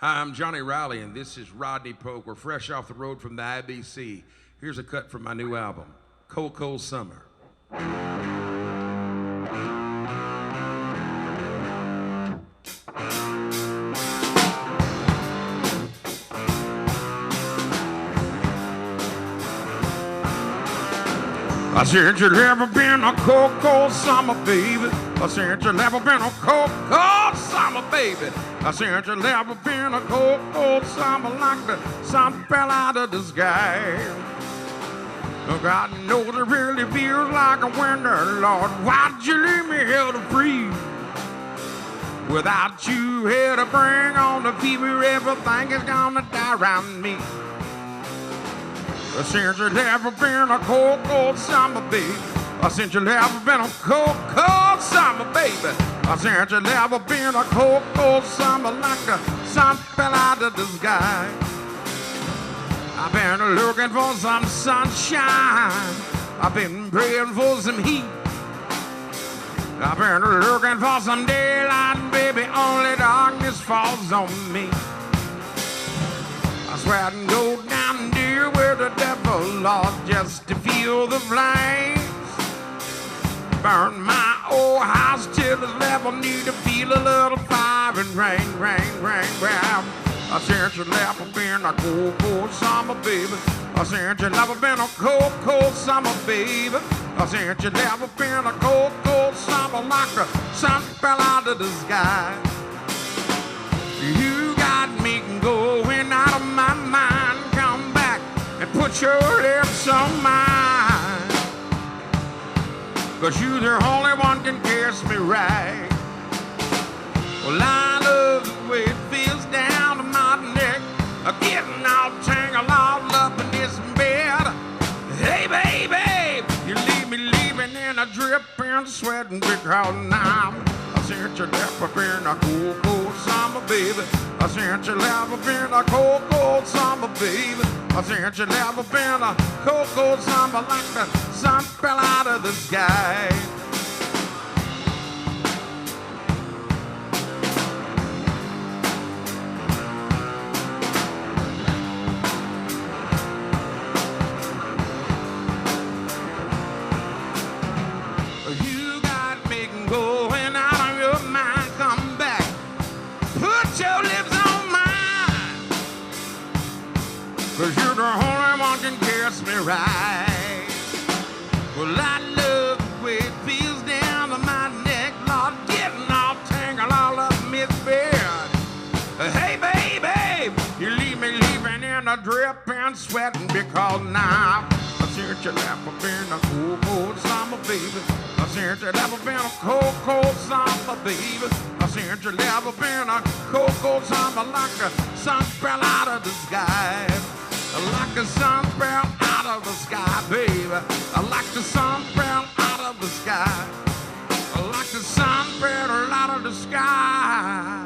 Hi, I'm Johnny Riley, and this is Rodney Polk. We're fresh off the road from the IBC. Here's a cut from my new album, Cold, Cold Summer. I said you never been a cold, cold summer, baby. I said you never been a cold, cold summer, baby. I said you never been a cold, cold summer like the sun fell out of the sky. Look, I know it really feels like a winter, Lord. Why'd you leave me here to freeze? Without you here to bring on the fever, everything is gonna die around me. Since you never been a cold, cold summer, baby. Since you never been a cold, cold summer, baby. Since you never been a cold, cold summer like the sun fell out of the sky. I've been looking for some sunshine. I've been praying for some heat. I've been looking for some daylight, baby. Only darkness falls on me. I swear I can go down there where the devil lost just to feel the flames. Burn my old house till it's level, need to feel a little fire and rain, rain, rain. Well, I said you never been a cold, cold summer, baby. I said you never been a cold, cold summer, baby. I said you never been a cold, cold summer like the sun fell out of the sky. You got me going out of my mind. Come back and put your lips on mine. 'Cause you're the only one can kiss me right. Well, I love the way it feels down to my neck. Getting all tangled all up in this bed. Hey, baby, you leave me leaving in a dripping, sweating because now I said you never been a cold, cold summer, baby. I said you never been a cold, cold summer, baby. I said you never been a cold, cold summer like the sun fell out of the sky. You got me going out of your mind. Come back, put your lips on mine. 'Cause you're the only one can kiss me right. Well, I love the way it feels down to my neck, Lord, getting all tangled all up in this bed. Hey, baby, you leave me leaving in a dripping, sweating because now I said you never been a cold, cold summer, baby. I said you never been a cold, cold summer, baby. I said you never been a cold, cold summer like the sun fell out of the sky. Like the sun fell out of the sky, baby. Like the sun fell out of the sky. Like the sun fell out of the sky.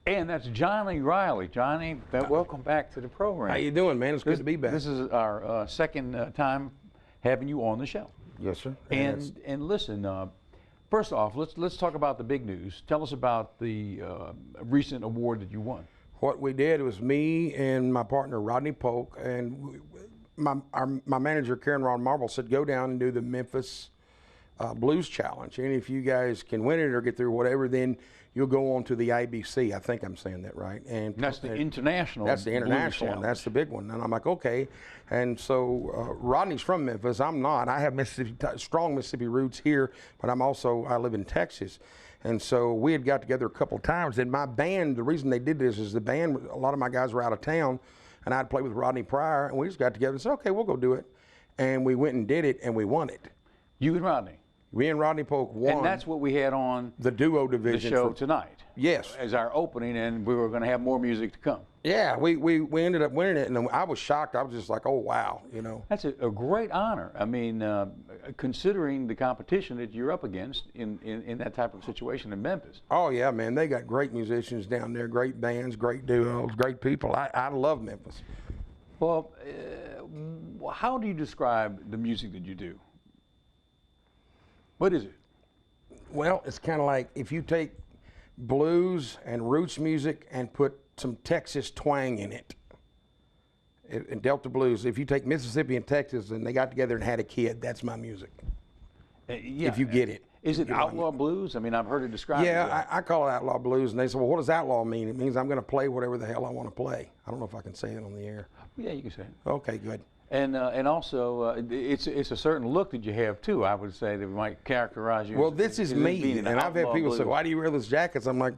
And that's Johnny Riley. Johnny, welcome back to the program. How you doing, man? It's good to be back. This is our second time having you on the show. Yes, sir. And listen, first off, let's talk about the big news. Tell us about the recent award that you won. What we did was me and my partner Rodney Polk and my manager Karen Ron Marble said go down and do the Memphis Blues Challenge, and if you guys can win it or get through whatever, then you'll go on to the IBC. I think I'm saying that right. And that's the international. That's the international one. That's the big one. And I'm like, okay. And so Rodney's from Memphis. I'm not. I have strong Mississippi roots here, but I live in Texas. And so we had got together a couple of times. And my band, the reason they did this is the band, a lot of my guys were out of town, and I'd played with Rodney Pryor, and we just got together and said, okay, we'll go do it. And we went and did it, and we won it. You and Rodney? Me and Rodney Polk won. And that's what we had on the duo division. The show tonight. Yes. As our opening, and we were going to have more music to come. Yeah, we ended up winning it, and I was shocked. I was just like, oh, wow, you know. That's a great honor. I mean, considering the competition that you're up against in that type of situation in Memphis. Oh, yeah, man. They got great musicians down there, great bands, great duos, great people. I love Memphis. Well, how do you describe the music that you do? What is it? Well, it's kind of like if you take blues and roots music and put some Texas twang in it. In Delta blues, if you take Mississippi and Texas and they got together and had a kid, that's my music. Yeah, if you get it. Is it outlaw blues? I mean, I've heard it described. Yeah, I call it outlaw blues, and they say, well, what does outlaw mean? It means I'm going to play whatever the hell I want to play. I don't know if I can say it on the air. Yeah, you can say it. Okay, good. And also, it's a certain look that you have too. I would say that might characterize you. Well, this is me, and I've had people say, "Why do you wear those jackets?" I'm like,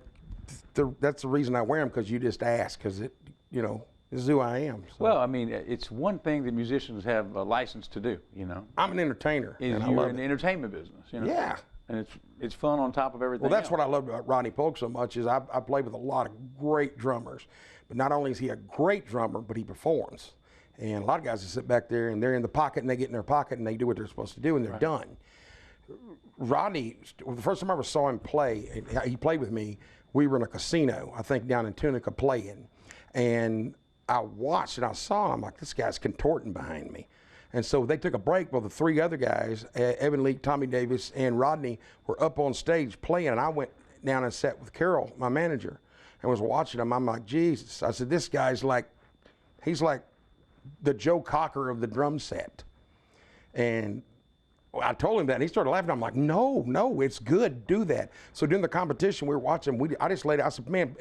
"That's the reason I wear them, because you just asked, because it, you know, this is who I am." So. Well, I mean, it's one thing that musicians have a license to do. You know, I'm an entertainer, and I you're love in the it. entertainment business. You know? Yeah. And it's fun on top of everything. Well, that's else. what I love about Rodney Polk so much is I play with a lot of great drummers, but not only is he a great drummer, but he performs. And a lot of guys just sit back there and they're in the pocket and they get in their pocket and they do what they're supposed to do and they're done. Rodney, the first time I ever saw him play, he played with me, we were in a casino, I think down in Tunica playing. And I watched and I saw him, I'm like, this guy's contorting behind me. And so they took a break. Well, the three other guys, Evan Leake, Tommy Davis, and Rodney, were up on stage playing. And I went down and sat with Carol, my manager, and was watching him. I'm like, Jesus. I said, this guy's like, he's like the Joe Cocker of the drum set. And I told him that, and he started laughing. I'm like, no, it's good. Do that. So during the competition, we were watching. I just laid out. I said, man,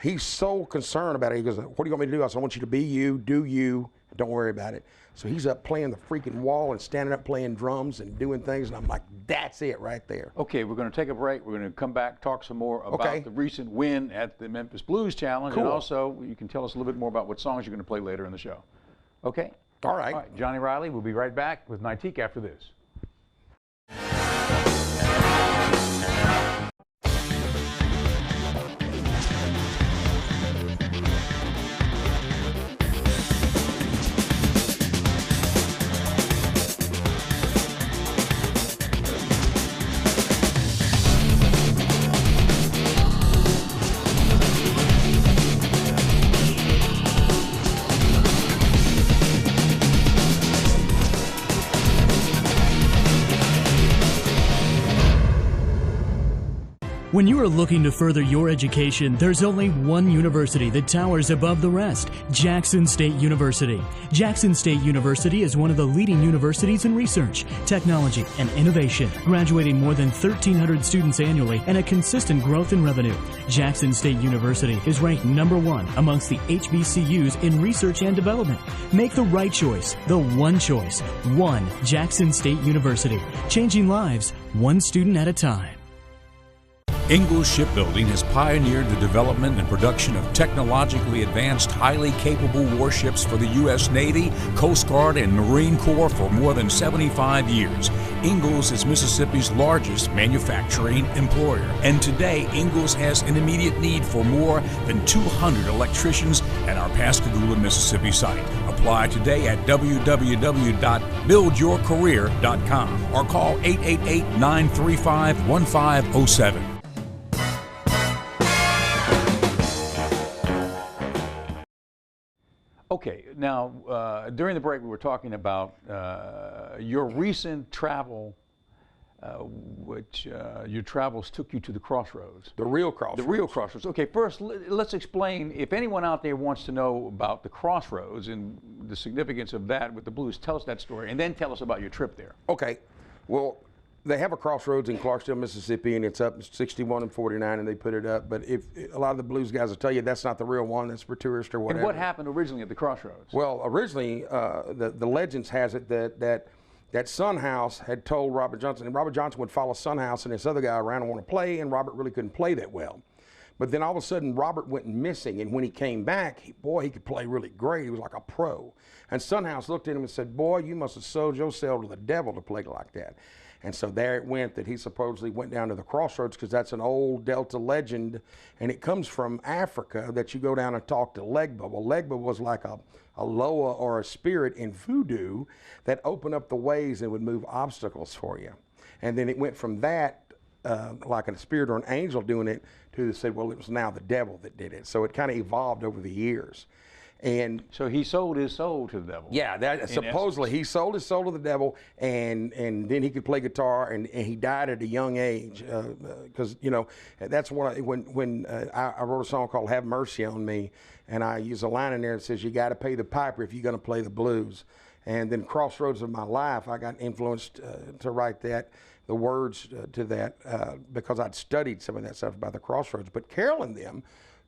he's so concerned about it. He goes, what do you want me to do? I said, I want you to be you, do you. Don't worry about it. So he's up playing the freaking wall and standing up playing drums and doing things, and I'm like, that's it right there. Okay, we're going to take a break. We're going to come back, talk some more about the recent win at the Memphis Blues Challenge, and also you can tell us a little bit more about what songs you're going to play later in the show. Okay? All right. All right, Johnny Riley, we'll be right back with Nightique after this. When you are looking to further your education, there's only one university that towers above the rest, Jackson State University. Jackson State University is one of the leading universities in research, technology, and innovation, graduating more than 1,300 students annually and a consistent growth in revenue. Jackson State University is ranked #1 amongst the HBCUs in research and development. Make the right choice, the one choice. One Jackson State University, changing lives one student at a time. Ingalls Shipbuilding has pioneered the development and production of technologically advanced, highly capable warships for the U.S. Navy, Coast Guard, and Marine Corps for more than 75 years. Ingalls is Mississippi's largest manufacturing employer, and today Ingalls has an immediate need for more than 200 electricians at our Pascagoula, Mississippi site. Apply today at www.buildyourcareer.com or call 888-935-1507. Okay, now during the break we were talking about your recent travel, your travels took you to the crossroads. The real crossroads. The real crossroads. Okay, first let's explain, if anyone out there wants to know about the crossroads and the significance of that with the blues, tell us that story, and then tell us about your trip there. Okay, well, they have a crossroads in Clarksdale, Mississippi, and it's up 61 and 49, and they put it up. But if a lot of the blues guys will tell you that's not the real one, that's for tourists or whatever. And what happened originally at the crossroads? Well, originally, the legends has it that that Son House had told Robert Johnson, and Robert Johnson would follow Son House and this other guy around and want to play, and Robert really couldn't play that well. But then all of a sudden, Robert went missing, and when he came back, he could play really great. He was like a pro. And Son House looked at him and said, boy, you must have sold yourself to the devil to play like that. And so there it went that he supposedly went down to the Crossroads, because that's an old Delta legend, and it comes from Africa, that you go down and talk to Legba. Well, Legba was like a Loa or a spirit in voodoo that opened up the ways and would move obstacles for you. And then it went from that, like a spirit or an angel doing it, to they said, well, it was now the devil that did it. So it kind of evolved over the years. And so he sold his soul to the devil. Yeah, that supposedly he sold his soul to the devil, and then he could play guitar, and he died at a young age, because you know that's when I wrote a song called "Have Mercy on Me," and I use a line in there that says, "You got to pay the piper if you're going to play the blues." And then Crossroads of My Life, I got influenced to write that, the words to that, because I'd studied some of that stuff about the Crossroads. But Carol and them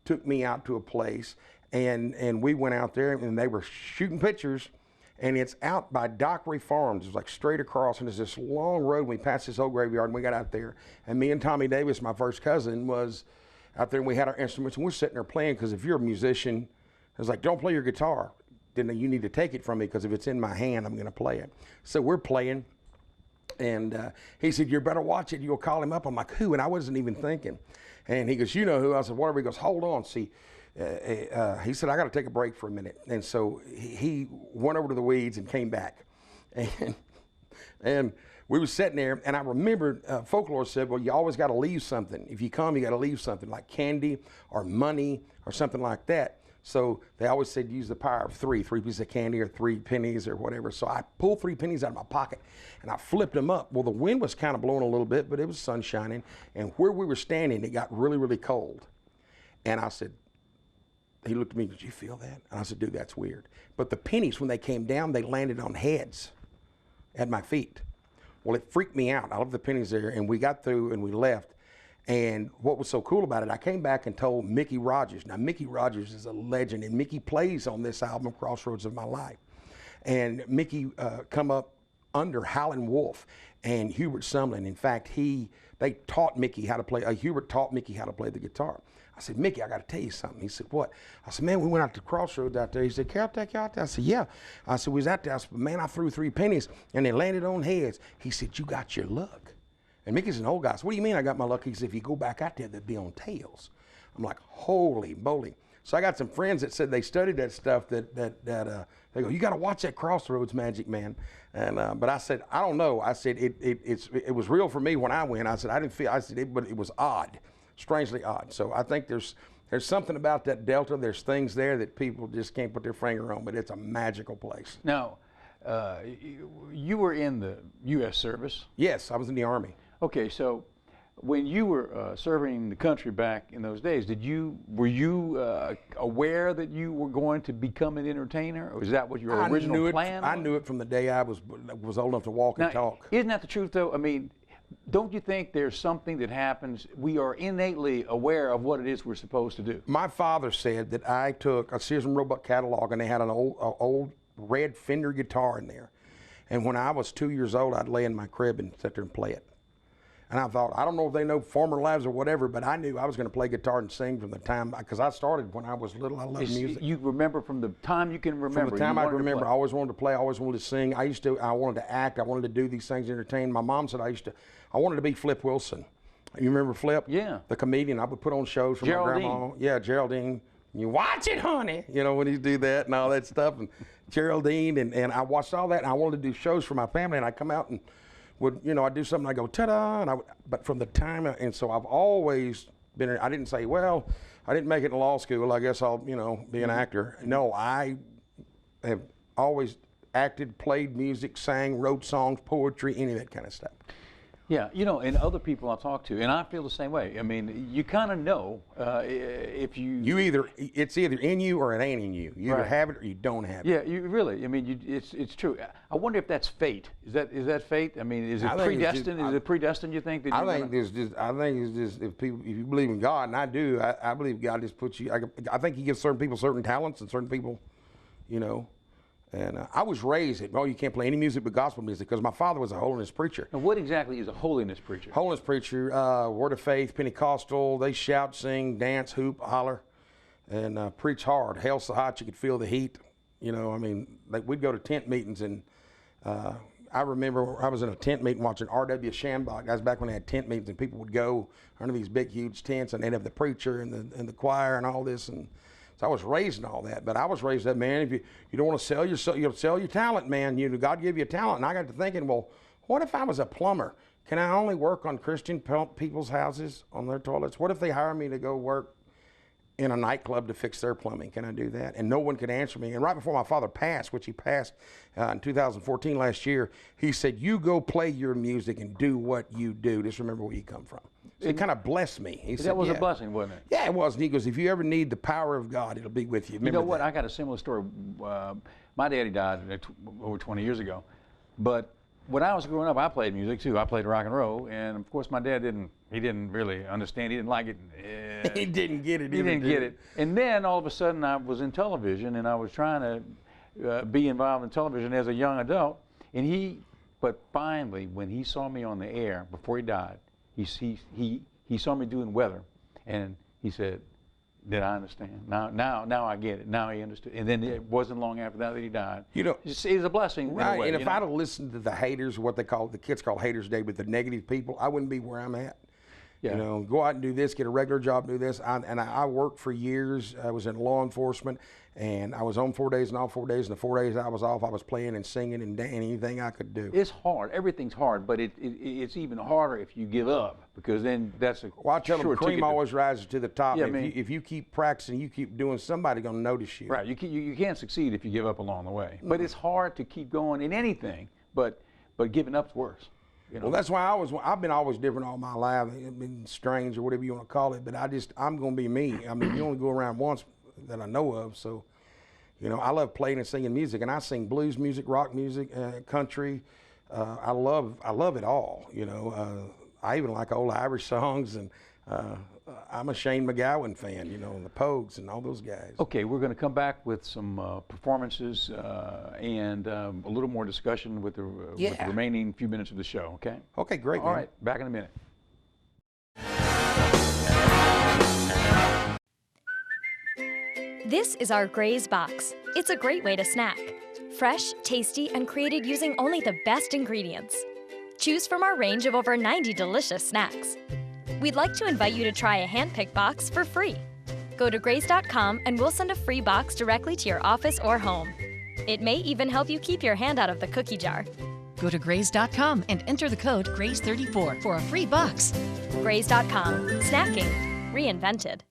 took me out to a place, and we went out there, and they were shooting pictures, and it's out by Dockery Farms. It was like straight across, and there's this long road. We passed this old graveyard, and we got out there, and me and Tommy Davis, my first cousin, was out there, and we had our instruments, and we're sitting there playing, because if you're a musician, it was like, don't play your guitar. Then you need to take it from me, because if it's in my hand, I'm going to play it. So we're playing, and he said, you better watch it. You'll call him up. I'm like, who? And I wasn't even thinking. And he goes, you know who? I said, whatever. He goes, hold on. See, he said, I got to take a break for a minute. And so he went over to the weeds and came back. And we were sitting there, and I remembered Folklore said, well, you always got to leave something. If you come, you got to leave something, like candy or money or something like that. So they always said use the power of three pieces of candy or 3 pennies or whatever. So I pulled 3 pennies out of my pocket, and I flipped them up. Well, the wind was kind of blowing a little bit, but it was sun shining. And where we were standing, it got really, really cold. And I said, he looked at me, did you feel that? And I said, dude, that's weird. But the pennies, when they came down, they landed on heads at my feet. Well, it freaked me out. I left the pennies there, and we got through, and we left. And what was so cool about it, I came back and told Mickey Rogers. Now, Mickey Rogers is a legend, and Mickey plays on this album, Crossroads of My Life. And Mickey come up under Howlin' Wolf and Hubert Sumlin. In fact, they taught Mickey how to play, Hubert taught Mickey how to play the guitar. I said, Mickey, I got to tell you something. He said, what? I said, man, we went out to Crossroads out there. He said, can I take you out there? I said, yeah. I said, we was out there. I said, man, I threw 3 pennies, and they landed on heads. He said, you got your luck. And Mickey's an old guy. So what do you mean I got my luck? He said, if you go back out there, they'll be on tails. I'm like, holy moly. So I got some friends that said they studied that stuff that they go, you got to watch that Crossroads magic, man. And but I said, I don't know. I said it was real for me when I went. I said I didn't feel. I said but it was odd, strangely odd. So I think there's something about that Delta. There's things there that people just can't put their finger on. But it's a magical place. Now, you were in the U.S. service. Yes, I was in the Army. Okay, so when you were serving the country back in those days, were you aware that you were going to become an entertainer, or was that what your original plan was? I knew it from the day I was old enough to walk and talk. Isn't that the truth, though? I mean, don't you think there's something that happens? We are innately aware of what it is we're supposed to do. My father said that I took a Sears and Roebuck catalog, and they had an old red Fender guitar in there. And when I was 2 years old, I'd lay in my crib and sit there and play it. And I thought, I don't know if they know former lives or whatever, but I knew I was going to play guitar and sing from the time, because I started when I was little. I loved music. You remember from the time you can remember? From the time I can remember, I always wanted to play, I always wanted to sing. I wanted to act, I wanted to do these things, entertain. My mom said I wanted to be Flip Wilson. You remember Flip? Yeah. The comedian. I would put on shows for my grandma. Yeah, Geraldine. You watch it, honey. You know, when he do that and all that stuff. And Geraldine, and I watched all that, and I wanted to do shows for my family, and I'd come out and I'd do something, I go, ta-da, but from the time, and so I've always been, I didn't say, well, I didn't make it in law school, I guess I'll, be an actor. No, I have always acted, played music, sang, wrote songs, poetry, any of that kind of stuff. Yeah, and other people I talk to, and I feel the same way. I mean, you kind of know if you... It's either in you or it ain't in you. You either have it or you don't have it. Yeah, you really, I mean, it's true. I wonder if that's fate. Is that fate? I mean, is it predestined? Is it predestined, you think? I think it's just, if you believe in God, and I do, I believe God just puts you, I think he gives certain people certain talents and certain people, And I was raised that, you can't play any music but gospel music, because my father was a holiness preacher. Now, what exactly is a holiness preacher? Holiness preacher, Word of Faith, Pentecostal. They shout, sing, dance, hoop, holler, and preach hard. Hell so hot you could feel the heat. You know, I mean, we'd go to tent meetings, and I remember I was in a tent meeting watching R.W. Shambach. That was back when they had tent meetings, and people would go under these big, huge tents, and they'd have the preacher and the choir and all this. And so I was raised in all that. But I was raised that, man, if you don't want to sell your sell your talent, man. God gave you a talent. And I got to thinking, well, what if I was a plumber? Can I only work on Christian people's houses, on their toilets? What if they hire me to go work in a nightclub to fix their plumbing? Can I do that? And no one could answer me. And right before my father passed, which he passed in 2014 last year, he said, you go play your music and do what you do. Just remember where you come from. So it kind of blessed me. He said, that was a blessing, wasn't it? Yeah, it was. And he goes, if you ever need the power of God, it'll be with you. Remember you know what? that. I got a similar story. My daddy died over 20 years ago. But when I was growing up, I played music too. I played rock and roll. And of course, my dad didn't really understand. He didn't like it. He didn't get it. He didn't get it. And then all of a sudden I was in television, and I was trying to be involved in television as a young adult. But finally, when he saw me on the air before he died, he saw me doing weather, and he said, did I understand? Now I get it. Now he understood. And then it wasn't long after that he died. You know, it was a blessing. Right. In a way, and if I'd have listened to the haters, what the kids call haters today, with the negative people, I wouldn't be where I'm at. Yeah. You know, go out and do this, get a regular job, do this. I worked for years. I was in law enforcement, and I was on 4 days and off 4 days. And the 4 days I was off, I was playing and singing and anything I could do. It's hard. Everything's hard, but it's even harder if you give up, because then that's a Well, I tell them cream always rises to the top. Yeah, if you keep practicing, you keep doing, somebody's going to notice you. Right. You can't succeed if you give up along the way. But it's hard to keep going in anything, but giving up's worse. You know? Well, that's why I've been always different all my life. I've been strange or whatever you want to call it, but I'm going to be me. I mean, you only go around once that I know of, so, you know, I love playing and singing music, and I sing blues music, rock music, country. I love it all, you know. I even like old Irish songs, and I'm a Shane McGowan fan, you know, and the Pogues and all those guys. Okay, we're going to come back with some performances and a little more discussion with the remaining few minutes of the show, okay? Okay, great, All right, back in a minute. This is our Graze Box. It's a great way to snack. Fresh, tasty, and created using only the best ingredients. Choose from our range of over 90 delicious snacks. We'd like to invite you to try a hand-picked box for free. Go to graze.com and we'll send a free box directly to your office or home. It may even help you keep your hand out of the cookie jar. Go to graze.com and enter the code GRAZE34 for a free box. Graze.com. Snacking. Reinvented.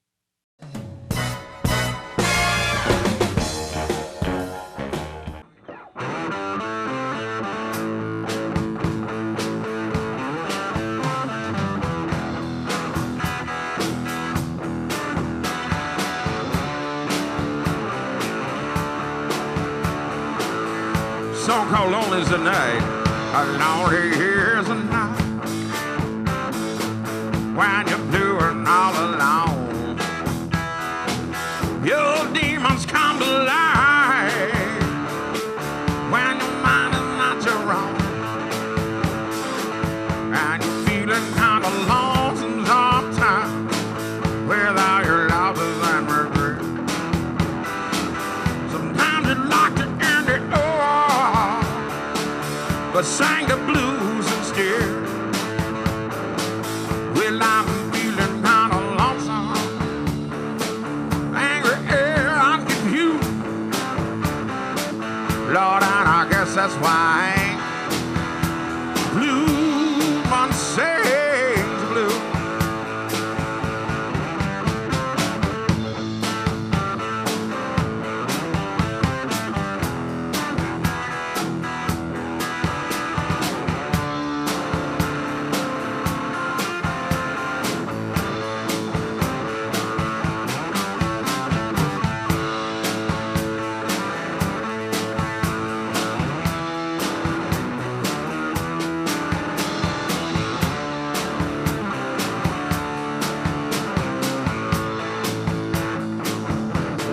Song called Lonely as the Night. Lonely is the night when you're blue and all alone. Your demons come to life when your mind is not your own, and you're feeling kind of lonesome sometimes without your lovers and regret. Sometimes you'd like to end it all, but sang the blues instead. Well, I'm feeling kind of lonesome, angry and confused, Lord, and I guess that's why blue one sings blue.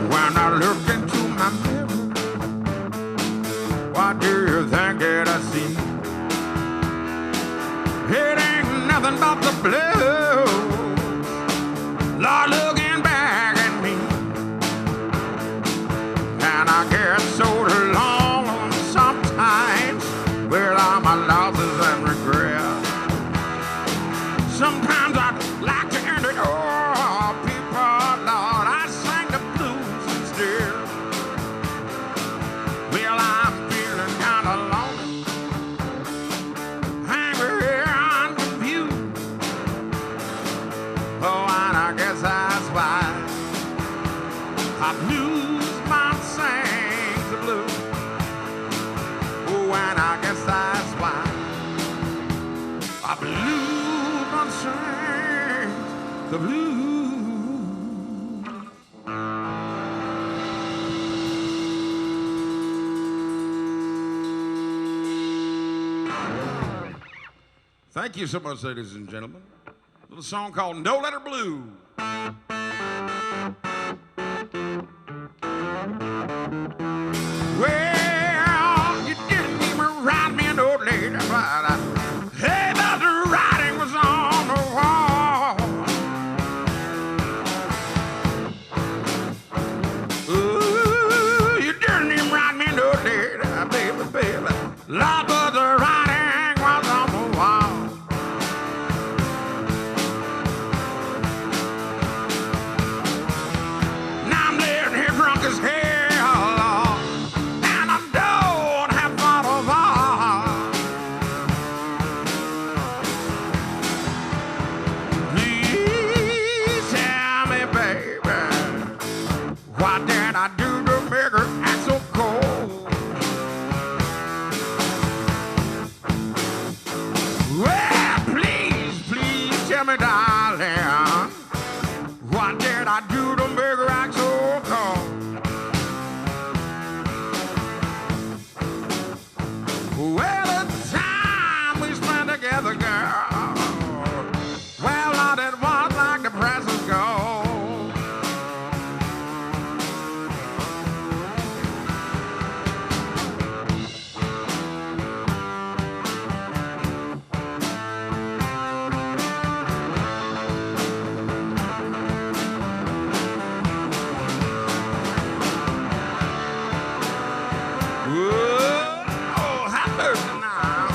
When I look into my mirror, blues man sings the blues. Oh, and I guess that's why a blues man sings the blues. Thank you so much, ladies and gentlemen. A little song called No Letter Blue. Well, you didn't even write me a note later, but hey, but the writing was on the wall. Ooh, you didn't even write me a note later, baby, baby. Lord, but the writing was on the wall. Now I'm laying here drunk as hell, and I don't have thought of all. Please tell me, baby, what did I do to make her act so cold? Well, please tell me, darling, what did I do to make her act so cold? Well, the time we spent together, girl, well, not it was like the presents go. Whoa, have mercy now.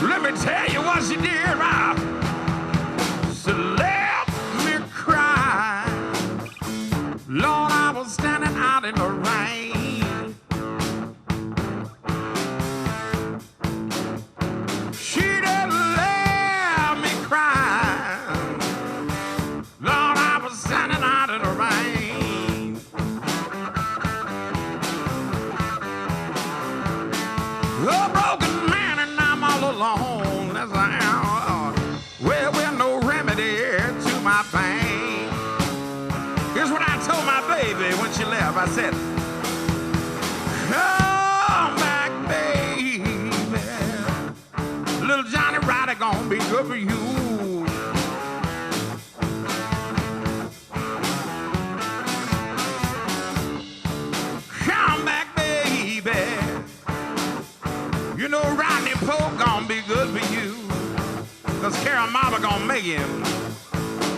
Let me tell you what she did, right? She left me crying. Lord, I was standing out in the rain. She done left me crying. Lord, I was standing out in the rain. A broken man and I'm all alone as I am. Well, with no remedy to my pain. Here's what I told my baby when she left. I said, come back, baby. Little Johnny Ryder gonna be good for you. Come back, baby. You know Rodney Pope gonna be good for you. 'Cause Carol Marble gonna make him.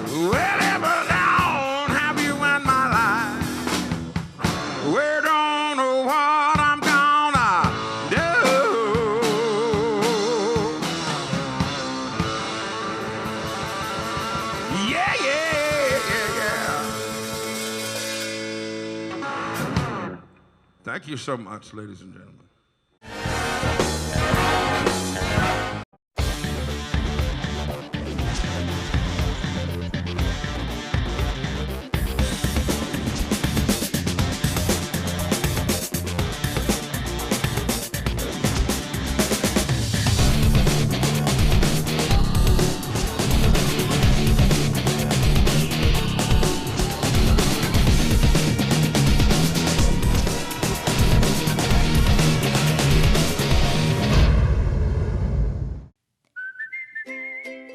Well, ever long have you in my life? We don't know what I'm gonna do. Yeah, yeah, yeah, yeah. Thank you so much, ladies and gentlemen.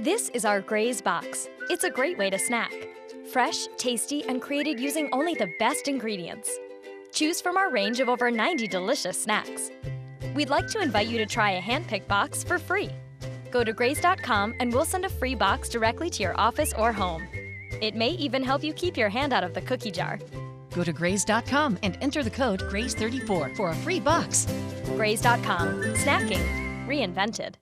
This is our Gray's Box. It's a great way to snack. Fresh, tasty, and created using only the best ingredients. Choose from our range of over 90 delicious snacks. We'd like to invite you to try a hand-picked box for free. Go to grays.com and we'll send a free box directly to your office or home. It may even help you keep your hand out of the cookie jar. Go to grays.com and enter the code GRAYS34 for a free box. Grays.com. Snacking. Reinvented.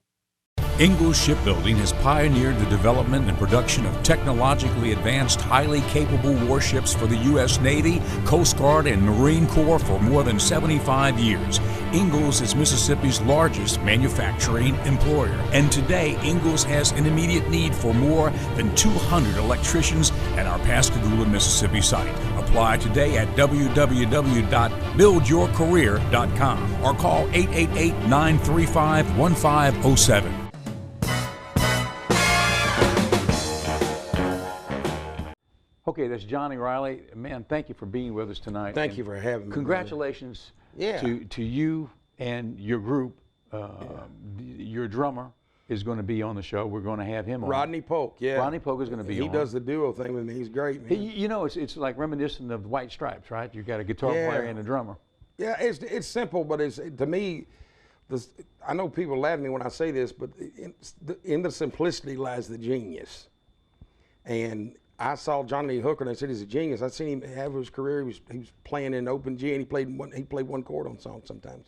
Ingalls Shipbuilding has pioneered the development and production of technologically advanced, highly capable warships for the U.S. Navy, Coast Guard, and Marine Corps for more than 75 years. Ingalls is Mississippi's largest manufacturing employer, and today Ingalls has an immediate need for more than 200 electricians at our Pascagoula, Mississippi site. Apply today at www.buildyourcareer.com or call 888-935-1507. Okay, that's Johnny Riley. Man, thank you for being with us tonight. Thank you for having me. Congratulations to you and your group. Your drummer is going to be on the show. We're going to have him on. Rodney Polk, yeah. Rodney Polk is going to be on. He does the duo thing with me. He's great, man. You know, it's like reminiscent of the White Stripes, right? You got a guitar player and a drummer. Yeah, it's simple, but it's, to me, I know people laugh at me when I say this, but in the simplicity lies the genius. And I saw Johnny Lee Hooker and I said he's a genius. I seen him have his career. He was playing in open G and he played one chord on songs sometimes.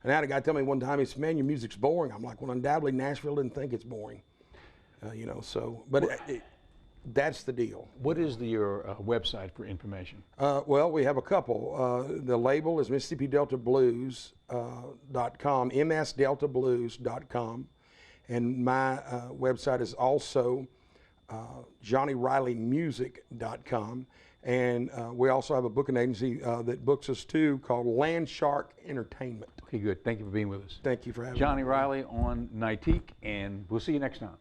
And I had a guy tell me one time, he said, "Man, your music's boring." I'm like, well, undoubtedly Nashville didn't think it's boring, you know. So, but that's the deal. What is your website for information? Well, we have a couple. The label is MississippiDeltaBlues.com, msdeltablues.com, and my website is also JohnnyRileyMusic.com, and we also have a booking agency that books us too called Landshark Entertainment. Okay, good. Thank you for being with us. Thank you for having me. Johnny Riley on Nightique, and we'll see you next time.